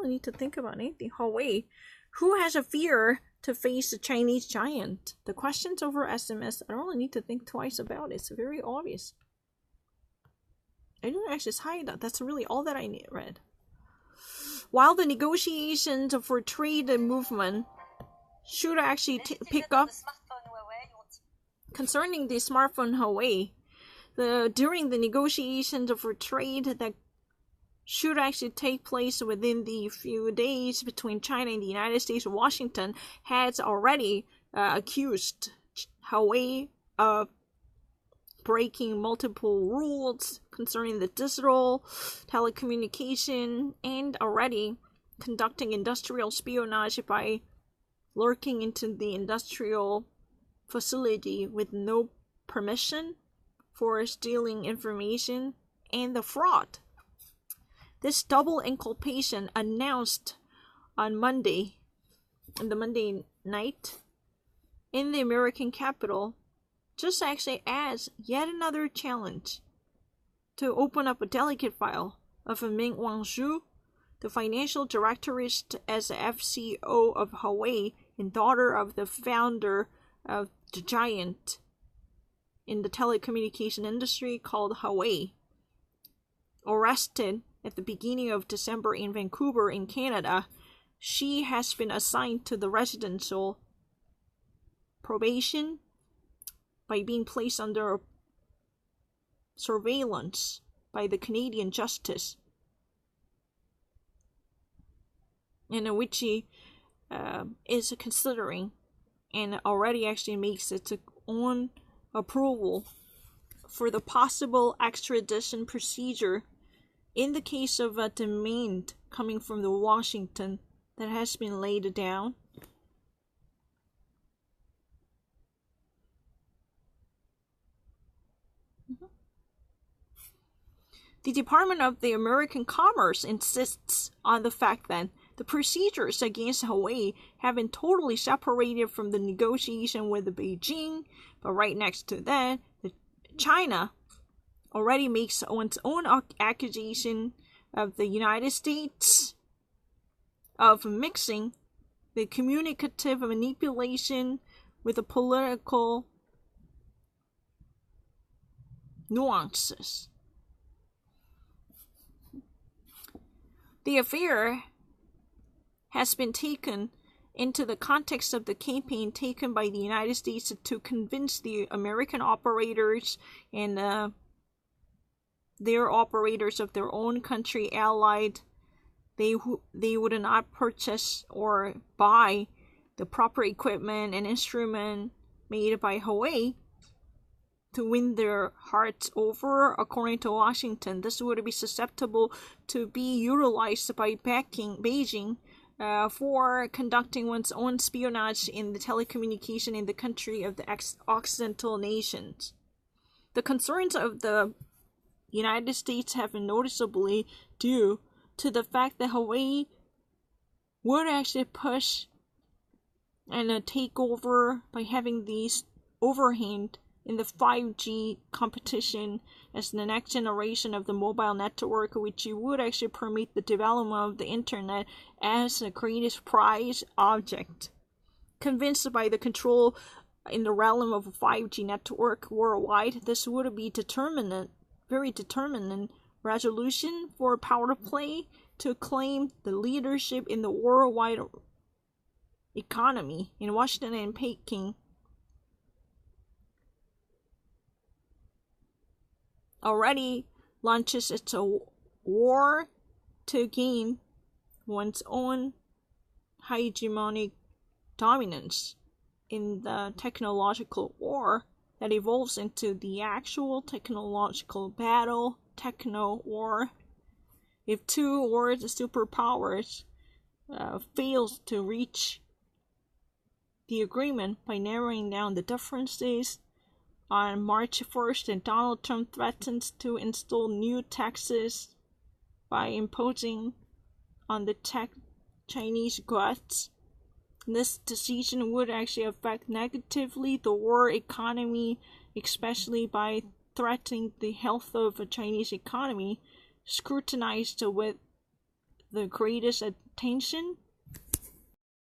really need to think about anything. Hawaii. Who has a fear to face a Chinese giant? The questions over SMS, I don't really need to think twice about it. It's very obvious. I didn't actually hide that. That's really all that I read. While the negotiations for trade movement should actually pick up concerning the smartphone Huawei, during the negotiations for trade that should actually take place within the few days between China and the United States, Washington has already accused Huawei of breaking multiple rules concerning the digital telecommunication and already conducting industrial espionage by lurking into the industrial facility with no permission for stealing information and the fraud. This double inculpation announced on Monday, on the Monday night, in the American capital, just actually adds yet another challenge to open up a delicate file of Ming Wanzhou, the financial directorate as the FCO of Huawei and daughter of the founder of the giant in the telecommunication industry called Huawei, arrested at the beginning of December in Vancouver in Canada. She has been assigned to the residential probation by being placed under surveillance by the Canadian Justice, in which she is considering and already actually makes its own approval for the possible extradition procedure in the case of a demand coming from the Washington that has been laid down. The Department of the American Commerce insists on the fact that the procedures against Huawei have been totally separated from the negotiation with Beijing, but right next to that, China already makes its own accusation of the United States of mixing the communicative manipulation with the political nuances. The affair has been taken into the context of the campaign taken by the United States to convince the American operators and their operators of their own country allied they would not purchase or buy the proper equipment and instrument made by Huawei to win their hearts over. According to Washington, this would be susceptible to be utilized by Beijing for conducting one's own espionage in the telecommunication in the country of the Occidental nations. The concerns of the United States have been noticeably due to the fact that Huawei would actually push and take over by having these overhand in the 5G competition as the next generation of the mobile network, which would actually permit the development of the internet as the greatest prize object. Convinced by the control in the realm of a 5G network worldwide, this would be very determinant resolution for power play to claim the leadership in the worldwide economy in Washington and Peking. Already launches its war to gain one's own hegemonic dominance in the technological war that evolves into the actual technological battle, techno war. If two world superpowers fails to reach the agreement by narrowing down the differences on March 1st, and Donald Trump threatens to install new taxes by imposing on the Chinese goods. This decision would actually affect negatively the world economy, especially by threatening the health of a Chinese economy, scrutinized with the greatest attention